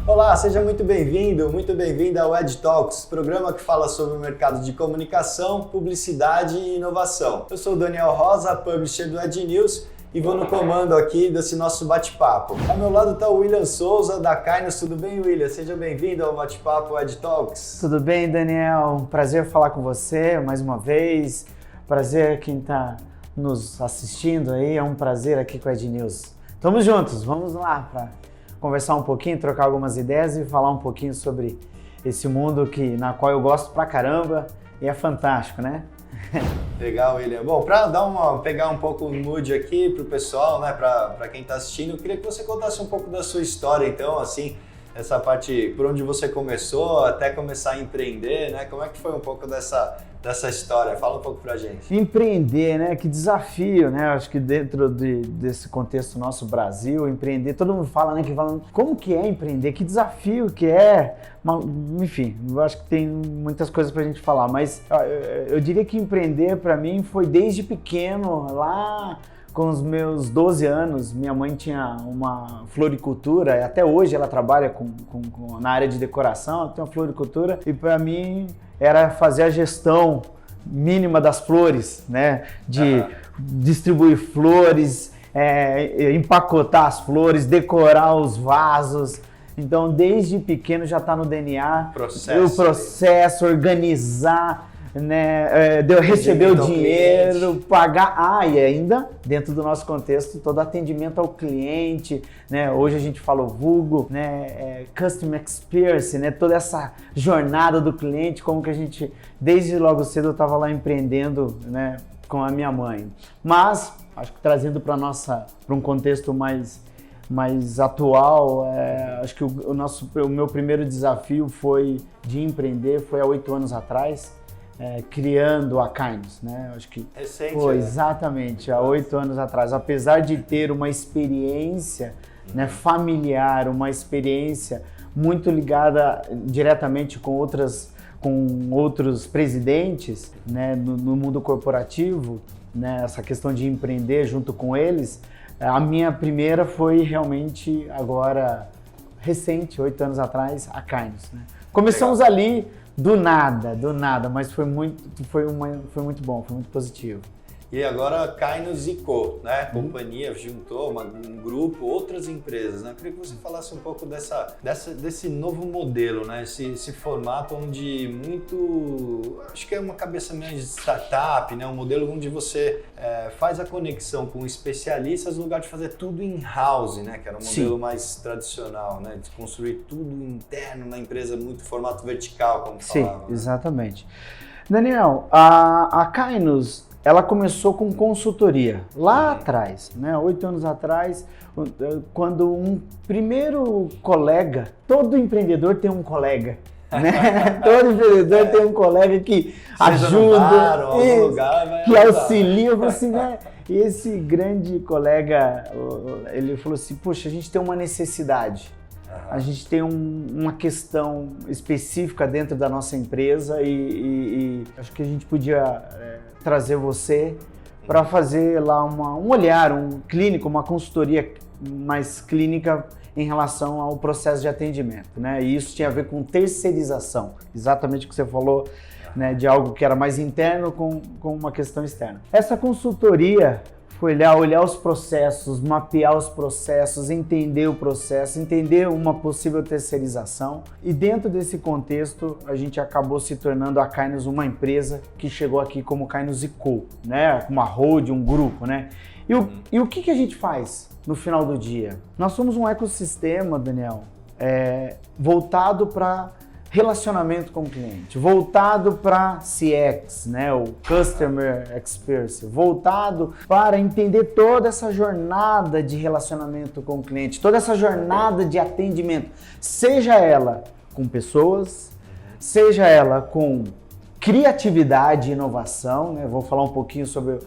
Olá, seja muito bem-vindo, muito bem-vinda ao Ed Talks, programa que fala sobre o mercado de comunicação, publicidade e inovação. Eu sou o Daniel Rosa, publisher do Ed News, e vou no comando aqui desse nosso bate-papo. Ao meu lado está o William Souza, da Kainos. Tudo bem, William? Seja bem-vindo ao bate-papo Ed Talks. Tudo bem, Daniel? Um prazer falar com você mais uma vez. Prazer quem está nos assistindo aí. É um prazer aqui com o Ed News. Tamo juntos, vamos lá para conversar um pouquinho, trocar algumas ideias e falar um pouquinho sobre esse mundo na qual eu gosto pra caramba e é fantástico, né? Legal, William. Bom, para pegar um pouco o mood aqui pro pessoal, né, para quem está assistindo, eu queria que você contasse um pouco da sua história, então, assim, essa parte, por onde você começou, até começar a empreender, né? Como é que foi um pouco dessa história? Fala um pouco pra gente. Empreender, né? Que desafio, né? Acho que dentro desse contexto nosso Brasil, empreender, todo mundo fala, né? Como que é empreender? Que desafio que é? Enfim, eu acho que tem muitas coisas pra gente falar, mas eu diria que empreender pra mim foi desde pequeno, lá com os meus 12 anos. Minha mãe tinha uma floricultura, até hoje ela trabalha na área de decoração, ela tem uma floricultura, e para mim era fazer a gestão mínima das flores, né? De distribuir flores, empacotar as flores, decorar os vasos. Então, desde pequeno já está no DNA o processo, organizar, né, receber o dinheiro, pagar, e ainda dentro do nosso contexto todo atendimento ao cliente, né? Hoje a gente fala o vulgo, né, Customer Experience, né, toda essa jornada do cliente, como que a gente, desde logo cedo eu estava lá empreendendo, né, com a minha mãe. Mas acho que trazendo para um contexto mais atual, acho que o meu primeiro desafio de empreender foi há 8 anos atrás. Criando a Kainos, né? Acho que recente, foi né? Exatamente, há 8 anos atrás. Apesar de ter uma experiência, né, familiar, uma experiência muito ligada diretamente com outros presidentes, né, no mundo corporativo, né, essa questão de empreender junto com eles, a minha primeira foi realmente agora recente, 8 anos atrás, a Kainos, né? Começamos ali do nada, mas foi muito bom, foi muito positivo. E agora Kainos & Co, né? Companhia juntou um grupo, outras empresas, né? Eu queria que você falasse um pouco desse novo modelo, né? Esse formato onde acho que é uma cabeça meio de startup, né? Um modelo onde você faz a conexão com especialistas no lugar de fazer tudo in-house, né? Que era um modelo mais tradicional, né? De construir tudo interno na empresa, muito formato vertical, como falava. Sim, exatamente. Daniel, a Kainos, ela começou com consultoria, lá atrás, né? 8 anos atrás, quando um primeiro colega, todo empreendedor tem um colega, né? Todo empreendedor tem um colega que ajuda, que auxilia, assim, né? E esse grande colega, ele falou assim, poxa, a gente tem uma necessidade. A gente tem uma questão específica dentro da nossa empresa e acho que a gente podia trazer você para fazer lá um olhar, um clínico, uma consultoria mais clínica em relação ao processo de atendimento, né? E isso tinha a ver com terceirização, exatamente o que você falou, né? De algo que era mais interno com uma questão externa. Essa consultoria foi olhar os processos, mapear os processos, entender o processo, entender uma possível terceirização. E dentro desse contexto, a gente acabou se tornando a Kainos uma empresa que chegou aqui como Kainos & Co, né? Uma holding, um grupo, né? E o que a gente faz no final do dia? Nós somos um ecossistema, Daniel, voltado para relacionamento com o cliente, voltado para CX, né, o Customer Experience, voltado para entender toda essa jornada de relacionamento com o cliente, toda essa jornada de atendimento, seja ela com pessoas, seja ela com criatividade e inovação, né, vou falar um pouquinho sobre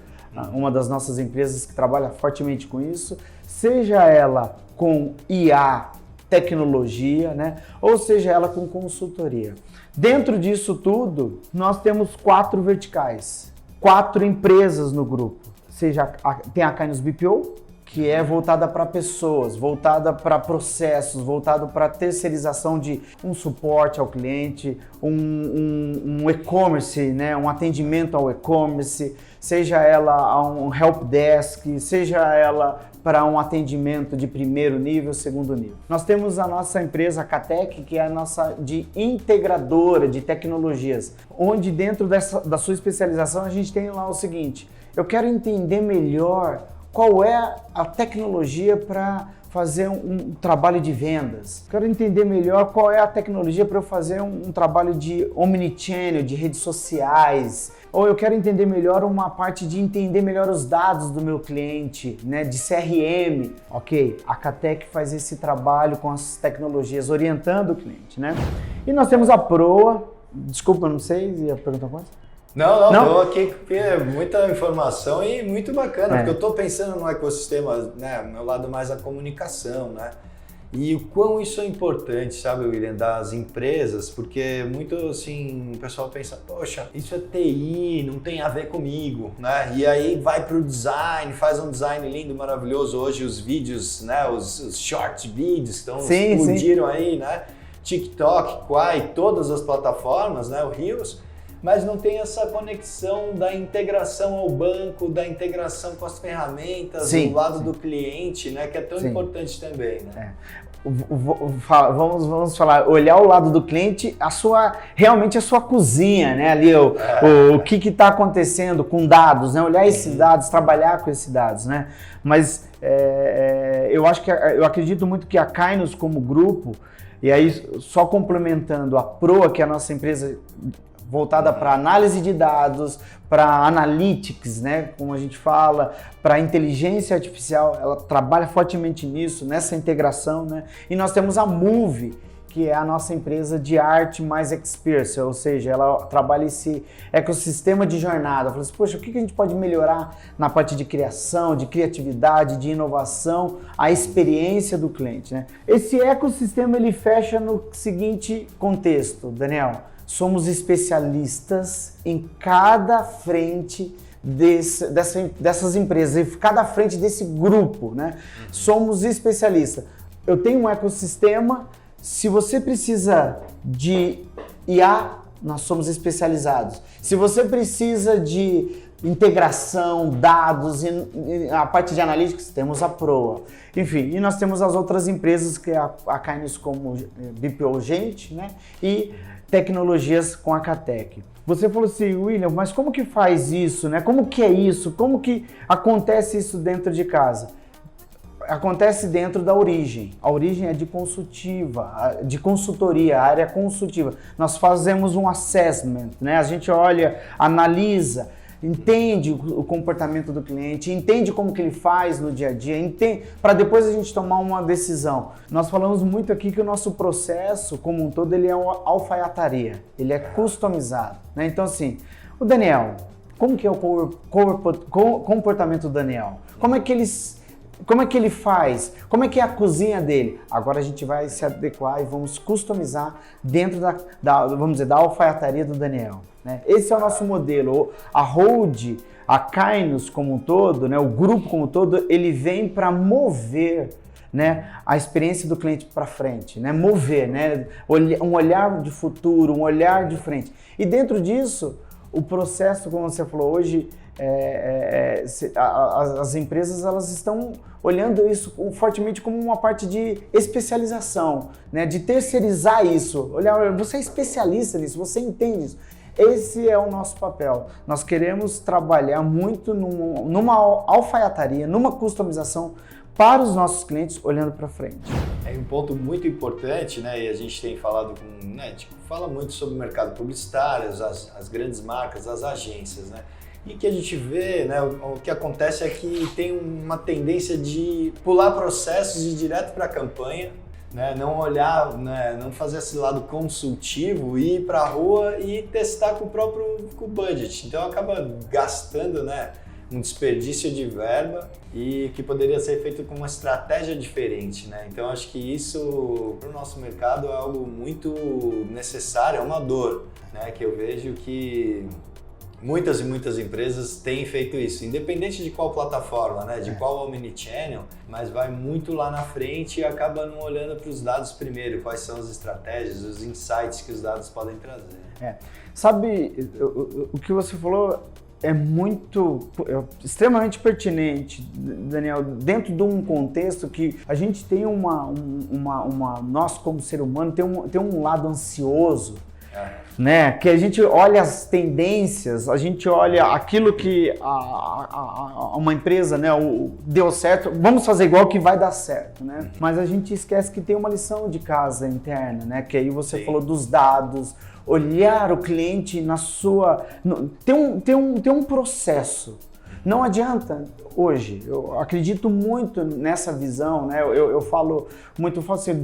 uma das nossas empresas que trabalha fortemente com isso, seja ela com IA, tecnologia, né? Ou seja, ela com consultoria. Dentro disso tudo, nós temos 4 verticais, 4 empresas no grupo. tem a Kainos BPO, que é voltada para pessoas, voltada para processos, voltado para terceirização de um suporte ao cliente, um e-commerce, né, um atendimento ao e-commerce, seja ela um help desk, seja ela para um atendimento de primeiro nível, segundo nível. Nós temos a nossa empresa, a Catec, que é a nossa de integradora de tecnologias, onde dentro da sua especialização a gente tem lá o seguinte: eu quero entender melhor qual é a tecnologia para fazer um trabalho de vendas. Quero entender melhor qual é a tecnologia para eu fazer um trabalho de omnichannel, de redes sociais. Ou eu quero entender melhor uma parte de entender melhor os dados do meu cliente, né, de CRM. Ok, a Catec faz esse trabalho com as tecnologias, orientando o cliente, né? E nós temos a Proa. Desculpa, não sei, ia perguntar quanto? Não, estou aqui com muita informação e muito bacana, porque eu estou pensando no ecossistema, né, meu lado mais a comunicação, né? E o quão isso é importante, sabe, William, das empresas, porque muito, assim, o pessoal pensa, poxa, isso é TI, não tem a ver comigo, né? E aí vai pro design, faz um design lindo, maravilhoso. Hoje os vídeos, né, os short vídeos estão explodiram aí, né? TikTok, Quai, todas as plataformas, né, o Reels, mas não tem essa conexão da integração ao banco, da integração com as ferramentas, do lado do cliente, né, que é tão importante também, né? Vamos falar, olhar o lado do cliente, realmente a sua cozinha, né? Ali o que está acontecendo com dados, né? Olhar esses dados, trabalhar com esses dados, né? Mas eu acredito muito que a Kainos como grupo, e aí só complementando a Proa, que é a nossa empresa voltada para análise de dados, para analytics, né, como a gente fala, para inteligência artificial, ela trabalha fortemente nisso, nessa integração, né? E nós temos a Move, que é a nossa empresa de arte mais experience, ou seja, ela trabalha esse ecossistema de jornada. Fala assim, poxa, o que a gente pode melhorar na parte de criação, de criatividade, de inovação, a experiência do cliente, né? Esse ecossistema ele fecha no seguinte contexto, Daniel: somos especialistas em cada frente dessas empresas, em cada frente desse grupo, né? Somos especialistas. Eu tenho um ecossistema. Se você precisa de IA, nós somos especializados. Se você precisa de integração, dados, a parte de analytics, temos a Proa. Enfim, e nós temos as outras empresas, que é a Kainos como BPO Gente, né? E tecnologias com a Catec. Você falou assim, William, mas como que faz isso, né? Como que é isso? Como que acontece isso dentro de casa? Acontece dentro da origem. A origem é de consultoria, a área consultiva. Nós fazemos um assessment, né? A gente olha, analisa, entende o comportamento do cliente, entende como que ele faz no dia a dia, para depois a gente tomar uma decisão. Nós falamos muito aqui que o nosso processo, como um todo, ele é uma alfaiataria, ele é customizado, né? Então, assim, o Daniel, como que é o comportamento do Daniel? Como é que ele faz? Como é que é a cozinha dele? Agora a gente vai se adequar e vamos customizar dentro vamos dizer, da alfaiataria do Daniel, né? Esse é o nosso modelo. A Hold, a Kainos como um todo, né, o grupo como um todo, ele vem para mover, né, a experiência do cliente para frente, né? Mover, né? Um olhar de futuro, um olhar de frente. E dentro disso, o processo, como você falou hoje, as empresas elas estão olhando isso fortemente como uma parte de especialização, né? De terceirizar isso. Olha, você é especialista nisso, você entende isso. Esse é o nosso papel. Nós queremos trabalhar muito numa alfaiataria, numa customização para os nossos clientes olhando para frente. É um ponto muito importante, né? E a gente tem falado fala muito sobre o mercado publicitário, as grandes marcas, as agências, né? E que a gente vê, né, o que acontece é que tem uma tendência de pular processos e ir direto para a campanha, né, não olhar, né, não fazer esse lado consultivo, ir para a rua e testar com o budget. Então acaba gastando, né, um desperdício de verba e que poderia ser feito com uma estratégia diferente, né? Então acho que isso para o nosso mercado é algo muito necessário, é uma dor, né, que eu vejo que muitas e muitas empresas têm feito isso, independente de qual plataforma, né? De qual omnichannel, mas vai muito lá na frente e acaba não olhando para os dados primeiro, quais são as estratégias, os insights que os dados podem trazer. Sabe, o que você falou é extremamente pertinente, Daniel, dentro de um contexto que a gente tem nós como ser humano tem um lado ansioso, né? Que a gente olha as tendências, a gente olha aquilo que uma empresa, né, deu certo, vamos fazer igual que vai dar certo, né? Mas a gente esquece que tem uma lição de casa interna, né? Que aí você falou dos dados, olhar o cliente na sua... Tem um processo. Não adianta hoje, eu acredito muito nessa visão, né? Eu falo assim,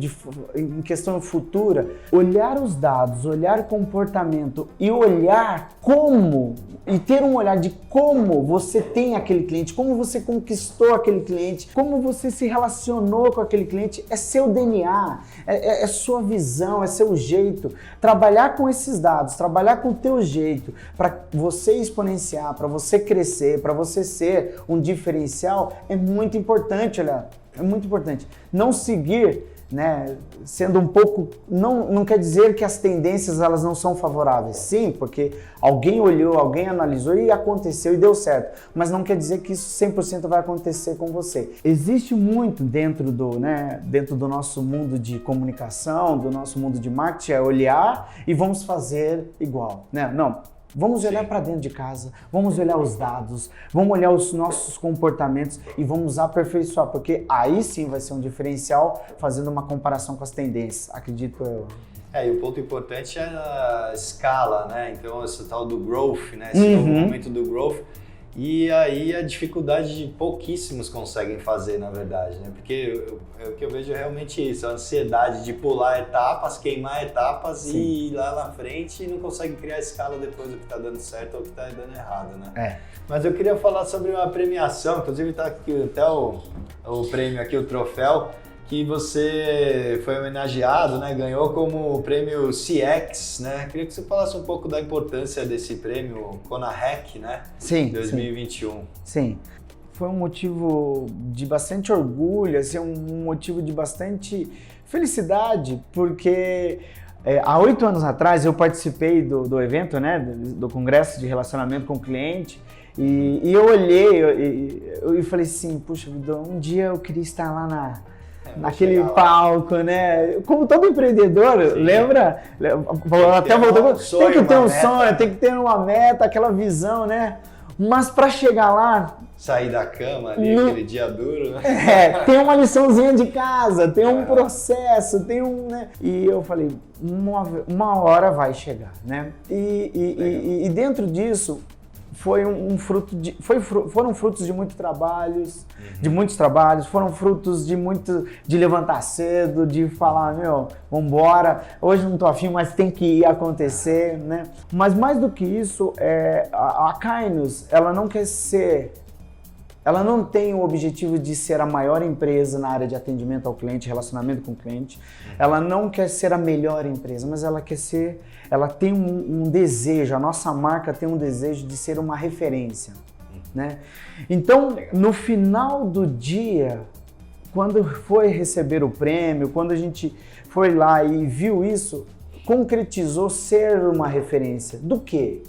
em questão futura, olhar os dados, olhar o comportamento e olhar como, e ter um olhar de como você tem aquele cliente, como você conquistou aquele cliente, como você se relacionou com aquele cliente, é seu DNA, é sua visão, é seu jeito. Trabalhar com esses dados, trabalhar com o teu jeito, para você exponenciar, para você crescer, para você ser um diferencial, é muito importante, olha, é muito importante. Não seguir, né, sendo um pouco, não quer dizer que as tendências elas não são favoráveis, sim, porque alguém olhou, alguém analisou e aconteceu e deu certo, mas não quer dizer que isso 100% vai acontecer com você. Existe muito dentro do nosso mundo de comunicação, do nosso mundo de marketing, é olhar e vamos fazer igual, né? Não. Vamos olhar para dentro de casa, vamos olhar os dados, vamos olhar os nossos comportamentos e vamos aperfeiçoar, porque aí sim vai ser um diferencial fazendo uma comparação com as tendências, acredito eu. E o ponto importante é a escala, né? Então, esse tal do growth, né? Esse novo momento do growth. E aí a dificuldade de pouquíssimos conseguem fazer, na verdade, né? Porque o que eu vejo é realmente isso, a ansiedade de pular etapas, queimar etapas e ir lá na frente e não consegue criar escala depois do que está dando certo ou que está dando errado, né? Mas eu queria falar sobre uma premiação, inclusive está aqui até o prêmio aqui, o troféu, que você foi homenageado, né? Ganhou como o prêmio CX, né? Queria que você falasse um pouco da importância desse prêmio CONAHEC, né? Sim. 2021. Sim. Foi um motivo de bastante orgulho, assim, um motivo de bastante felicidade, porque há 8 anos atrás eu participei do evento, né? Do Congresso de Relacionamento com o Cliente. E eu olhei e falei assim, puxa vida, um dia eu queria estar lá naquele palco, né? Como todo empreendedor, sim, lembra? Até voltou, tem que ter um sonho, tem que ter uma meta, aquela visão, né? Mas para chegar lá... Sair da cama ali, aquele dia duro, né? Tem uma liçãozinha de casa, tem um processo, tem um... Né? E eu falei, uma hora vai chegar, né? E dentro disso... Foram frutos de muitos trabalhos, foram frutos de levantar cedo, de falar, vambora, hoje não tô afim, mas tem que acontecer, né? Mas mais do que isso, a Kainos, ela não tem o objetivo de ser a maior empresa na área de atendimento ao cliente, relacionamento com o cliente. Ela não quer ser a melhor empresa, mas ela tem um desejo, a nossa marca tem um desejo de ser uma referência, né? Então, no final do dia, quando foi receber o prêmio, quando a gente foi lá e viu isso, concretizou ser uma referência. Do quê?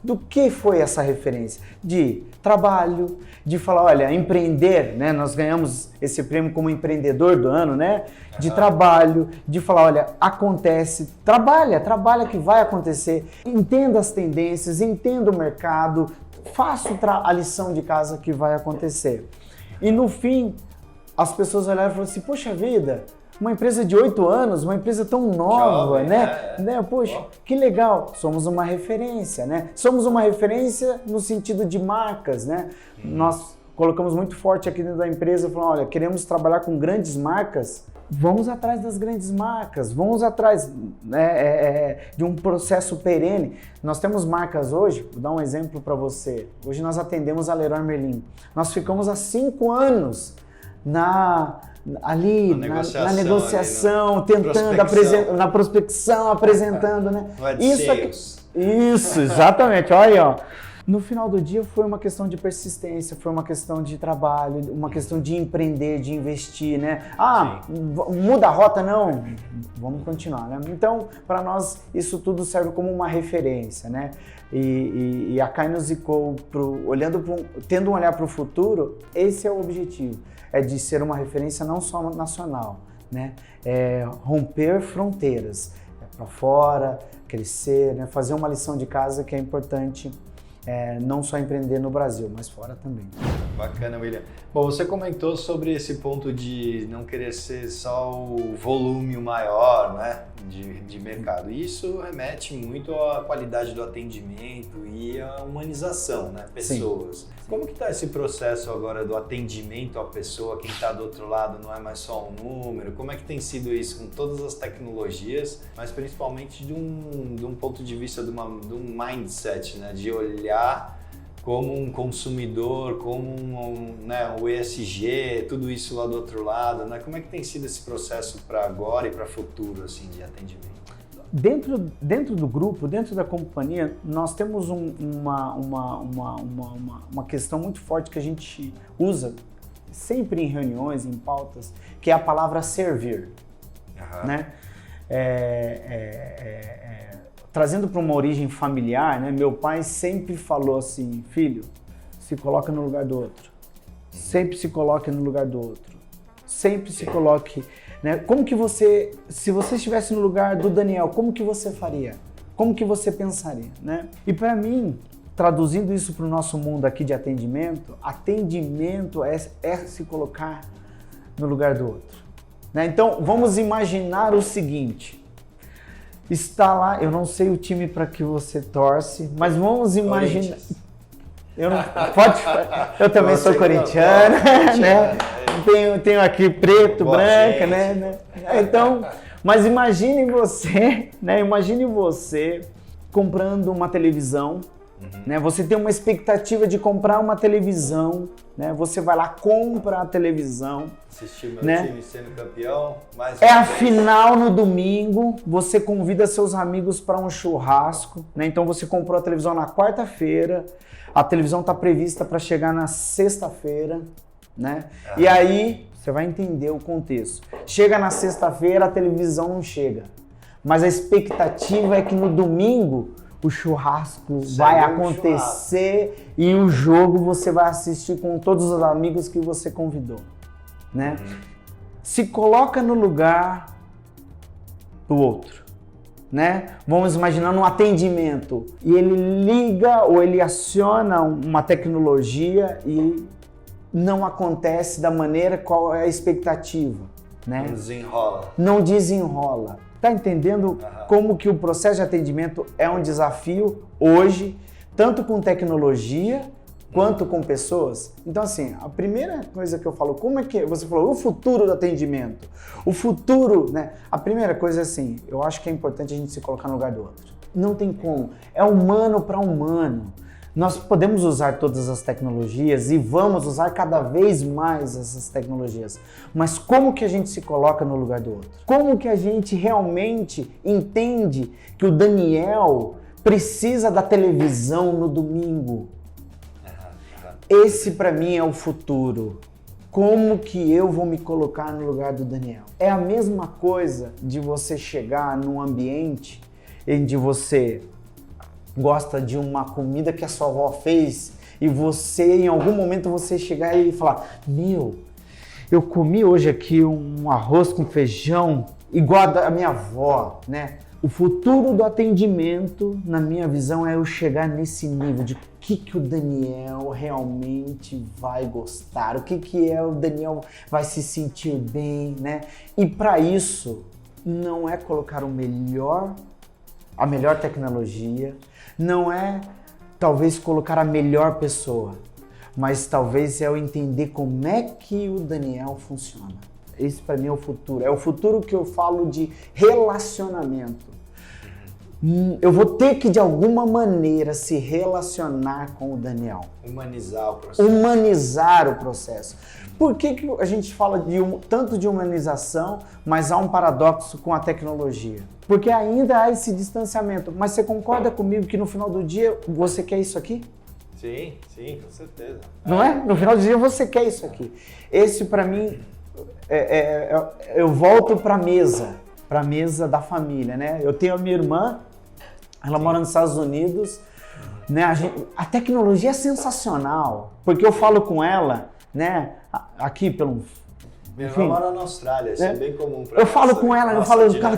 Do que foi essa referência? De trabalho, de falar, olha, empreender, né? Nós ganhamos esse prêmio como empreendedor do ano, né? De trabalho, de falar, olha, acontece, trabalha que vai acontecer, entenda as tendências, entenda o mercado, faça a lição de casa que vai acontecer. E no fim, as pessoas olharam e falaram assim, poxa vida, uma empresa de 8 anos, uma empresa tão nova, jovem, né? Poxa, que legal. Somos uma referência, né? Somos uma referência no sentido de marcas, né? Nós colocamos muito forte aqui dentro da empresa, falando, olha, queremos trabalhar com grandes marcas, vamos atrás das grandes marcas, vamos atrás, né, de um processo perene. Nós temos marcas hoje, vou dar um exemplo para você. Hoje nós atendemos a Leroy Merlin. Nós ficamos há 5 anos na negociação, tentando, na prospecção, apresentando, né? Isso aqui, Isso, exatamente. Olha aí, ó. No final do dia foi uma questão de persistência, foi uma questão de trabalho, uma questão de empreender, de investir, né? Muda a rota? Não, vamos continuar, né? Então, para nós, isso tudo serve como uma referência, né? E a Kainos Co, tendo um olhar para o futuro, esse é o objetivo, é de ser uma referência não só nacional, né? É romper fronteiras, para fora, crescer, né? Fazer uma lição de casa que é importante. Não só empreender no Brasil, mas fora também. Bacana, William. Bom, você comentou sobre esse ponto de não querer ser só o volume maior, né, de mercado. Isso remete muito à qualidade do atendimento e à humanização, né, pessoas. Sim. Como que está esse processo agora do atendimento à pessoa, quem está do outro lado não é mais só um número? Como é que tem sido isso com todas as tecnologias, mas principalmente de um ponto de vista de um mindset, né, de olhar como um consumidor, como o ESG, tudo isso lá do outro lado, né? Como é que tem sido esse processo para agora e para futuro, assim, de atendimento? Dentro do grupo, dentro da companhia, nós temos uma questão muito forte que a gente usa sempre em reuniões, em pautas, que é a palavra servir, né? Trazendo para uma origem familiar, né? Meu pai sempre falou assim, filho, se coloca no lugar do outro. Sempre se coloque no lugar do outro. Sempre se coloque, né? Como que você, se você estivesse no lugar do Daniel, como que você faria? Como que você pensaria, né? E para mim, traduzindo isso para o nosso mundo aqui de atendimento é se colocar no lugar do outro, né? Então, vamos imaginar o seguinte. Está lá, eu não sei o time para que você torce, mas vamos imaginar. Eu também sou corintiano, né? Tenho aqui preto, branca, né? Então, mas imagine você, né? Imagine você comprando uma televisão, né? Você tem uma expectativa de comprar uma televisão, né? Você vai lá, compra a televisão. Assistir meu time sendo campeão. A final no domingo, você convida seus amigos para um churrasco, né? Então você comprou a televisão na quarta-feira, a televisão está prevista para chegar na sexta-feira, né? E aí você vai entender o contexto. Chega na sexta-feira, a televisão não chega, mas a expectativa é que no domingo o churrasco vai acontecer e o jogo você vai assistir com todos os amigos que você convidou, né? Se coloca no lugar do outro, né? Vamos imaginar um atendimento e ele liga ou ele aciona uma tecnologia e não acontece da maneira qual é a expectativa, né? Não desenrola. Tá entendendo como que o processo de atendimento é um desafio hoje, tanto com tecnologia quanto com pessoas? Então, assim, a primeira coisa que eu falo, como é que você falou, o futuro do atendimento, o futuro, né? A primeira coisa é assim, eu acho que é importante a gente se colocar no lugar do outro. Não tem como, é humano para humano. Nós podemos usar todas as tecnologias e vamos usar cada vez mais essas tecnologias. Mas como que a gente se coloca no lugar do outro? Como que a gente realmente entende que o Daniel precisa da televisão no domingo? Esse para mim é o futuro. Como que eu vou me colocar no lugar do Daniel? É a mesma coisa de você chegar num ambiente em que você gosta de uma comida que a sua avó fez e você, em algum momento, você chegar e falar, meu, eu comi hoje aqui um arroz com feijão igual a minha avó, né? O futuro do atendimento, na minha visão, é eu chegar nesse nível de o que o Daniel realmente vai gostar, o que o Daniel vai se sentir bem, né? E para isso, não é colocar a melhor tecnologia, não é talvez colocar a melhor pessoa, mas talvez é eu entender como é que o Daniel funciona. Esse para mim é o futuro. É o futuro que eu falo de relacionamento. Eu vou ter que de alguma maneira se relacionar com o Daniel. Humanizar o processo. Humanizar o processo. Por que a gente fala tanto de humanização, mas há um paradoxo com a tecnologia? Porque ainda há esse distanciamento. Mas você concorda comigo que no final do dia você quer isso aqui? Sim, com certeza. Não é? No final do dia você quer isso aqui. Esse, para mim, eu volto para a mesa da família, né? Eu tenho a minha irmã, ela mora nos Estados Unidos, né? A tecnologia é sensacional, porque eu falo com ela, né? Aqui pelo... Minha irmã mora na Austrália, isso é bem comum para eu falo com ela, eu falo, cara,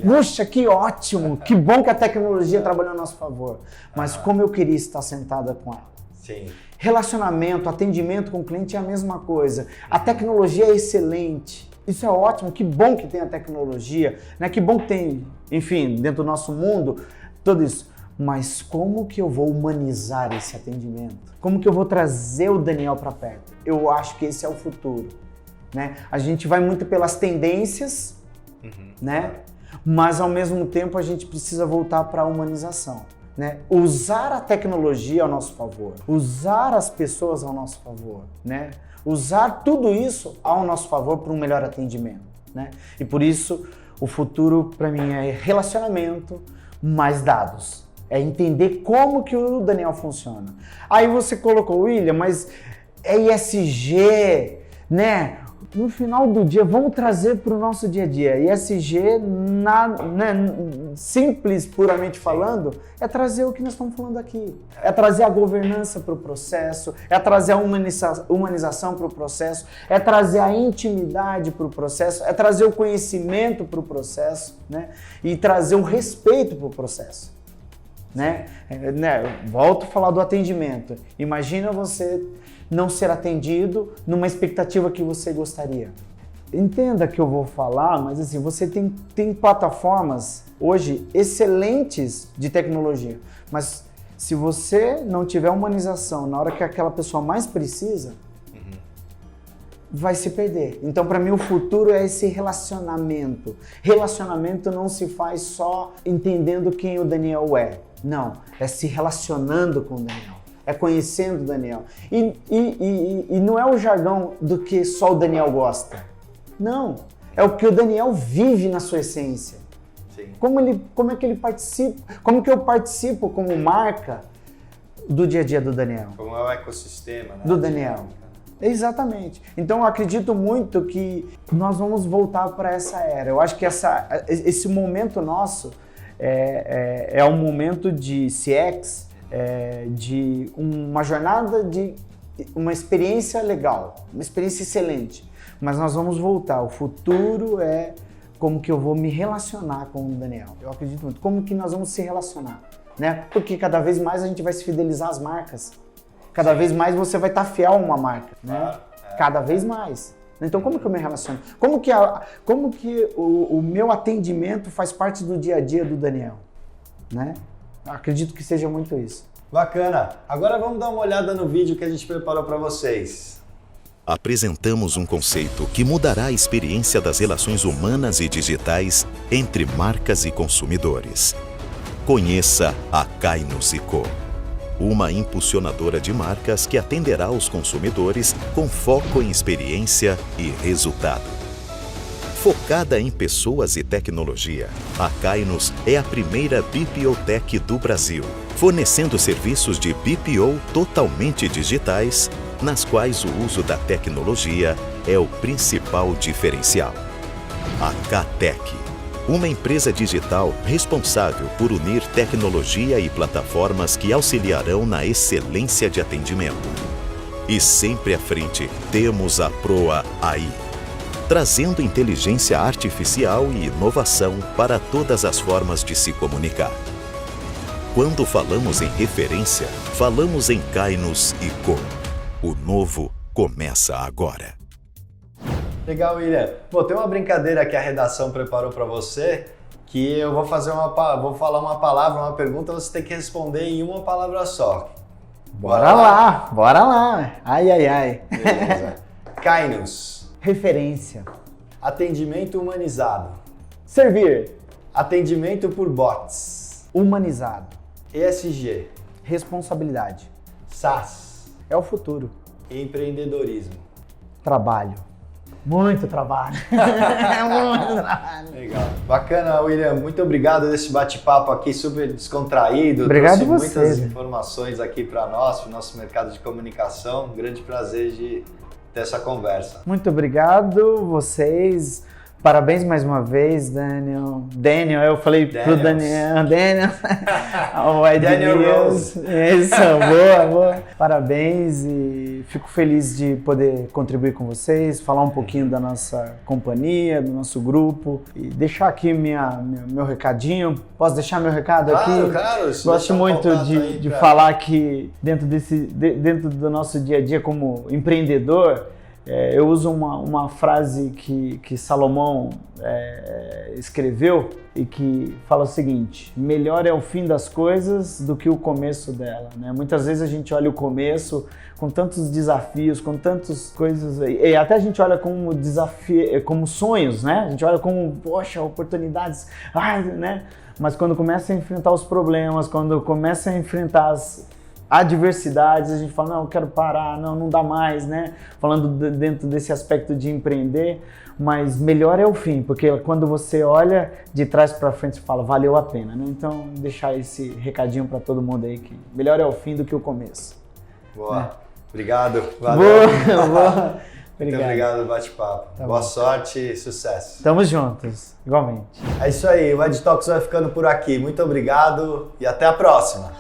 puxa, que ótimo, que bom que a tecnologia trabalhou a nosso favor. Mas como eu queria estar sentada com ela. Sim. Relacionamento, atendimento com o cliente é a mesma coisa. A tecnologia é excelente. Isso é ótimo, que bom que tem a tecnologia, né? Que bom que tem, enfim, dentro do nosso mundo, tudo isso. Mas como que eu vou humanizar esse atendimento? Como que eu vou trazer o Daniel para perto? Eu acho que esse é o futuro, né? A gente vai muito pelas tendências, né? Mas ao mesmo tempo a gente precisa voltar para a humanização, né? Usar a tecnologia ao nosso favor, usar as pessoas ao nosso favor, né? Usar tudo isso ao nosso favor para um melhor atendimento, né? E por isso o futuro para mim é relacionamento mais dados. É entender como que o Daniel funciona. Aí você colocou, William, mas é ESG, né? No final do dia, vamos trazer para o nosso dia a dia. ESG, né, simples, puramente falando, é trazer o que nós estamos falando aqui. É trazer a governança para o processo, é trazer a humanização para o processo, é trazer a intimidade para o processo, é trazer o conhecimento para o processo, né? E trazer o respeito para o processo. Né? Volto a falar do atendimento. Imagina você não ser atendido numa expectativa que você gostaria. Entenda que eu vou falar, mas assim, você tem plataformas hoje excelentes de tecnologia, mas se você não tiver humanização na hora que aquela pessoa mais precisa, vai se perder. Então, para mim, o futuro é esse relacionamento. Relacionamento não se faz só entendendo quem o Daniel é. Não, é se relacionando com o Daniel, é conhecendo o Daniel. E não é o jargão do que só o Daniel gosta. Não, é o que o Daniel vive na sua essência. Sim. Como é que ele participa, como que eu participo como marca do dia a dia do Daniel. Como é o ecossistema, né? Do Daniel. Exatamente. Então eu acredito muito que nós vamos voltar para essa era. Eu acho que esse momento nosso é um momento de CX, de uma jornada, de uma experiência legal, uma experiência excelente. Mas nós vamos voltar. O futuro é como que eu vou me relacionar com o Daniel. Eu acredito muito. Como que nós vamos se relacionar, né? Porque cada vez mais a gente vai se fidelizar às marcas. Cada vez mais você vai estar fiel a uma marca, né? Cada vez mais. Então, como que eu me relaciono? Como que o meu atendimento faz parte do dia a dia do Daniel, né? Acredito que seja muito isso. Bacana. Agora vamos dar uma olhada no vídeo que a gente preparou para vocês. Apresentamos um conceito que mudará a experiência das relações humanas e digitais entre marcas e consumidores. Conheça a Kainos & Co, uma impulsionadora de marcas que atenderá os consumidores com foco em experiência e resultado. Focada em pessoas e tecnologia, a Kainos é a primeira BPO Tech do Brasil, fornecendo serviços de BPO totalmente digitais, nas quais o uso da tecnologia é o principal diferencial. A KTech, uma empresa digital responsável por unir tecnologia e plataformas que auxiliarão na excelência de atendimento. E sempre à frente temos a Proa AI, trazendo inteligência artificial e inovação para todas as formas de se comunicar. Quando falamos em referência, falamos em Kainos & Co. O novo começa agora. Legal, William. Pô, tem uma brincadeira que a redação preparou para você, que eu vou falar uma palavra, uma pergunta, você tem que responder em uma palavra só. Bora lá. Ai. Beleza. Kainos. Referência. Atendimento humanizado. Servir. Atendimento por bots. Humanizado. ESG. Responsabilidade. SaaS. É o futuro. Empreendedorismo. Trabalho. Muito trabalho. Muito trabalho. Legal. Bacana, William. Muito obrigado desse bate-papo aqui super descontraído. Obrigado a Trouxe você. muitas informações aqui para nós, para o nosso mercado de comunicação. Um grande prazer de ter essa conversa. Muito obrigado, vocês. Parabéns mais uma vez, Daniel. Daniel, eu falei pro Daniel. Daniel. Daniel Rose. Isso, boa. Parabéns e fico feliz de poder contribuir com vocês, falar um pouquinho da nossa companhia, do nosso grupo e deixar aqui meu recadinho. Posso deixar meu recado aqui? Claro. Gosto muito de falar que dentro do nosso dia a dia como empreendedor, eu uso uma frase que Salomão escreveu e que fala o seguinte: melhor é o fim das coisas do que o começo dela, né? Muitas vezes a gente olha o começo com tantos desafios, com tantas coisas, e até a gente olha como desafio, como sonhos, né? A gente olha como, poxa, oportunidades, né? Mas quando começa a enfrentar os problemas, quando começa a enfrentar as adversidades, a gente fala, não, eu quero parar, não dá mais, né? Falando dentro desse aspecto de empreender, mas melhor é o fim, porque quando você olha de trás para frente, você fala, valeu a pena, né? Então, deixar esse recadinho para todo mundo aí, que melhor é o fim do que o começo. Boa. Né? Obrigado. Valeu. Boa. Muito obrigado pelo bate-papo. Tá Boa bom. sorte e sucesso. Tamo juntos, igualmente. É isso aí, o Ed Talks vai ficando por aqui. Muito obrigado e até a próxima.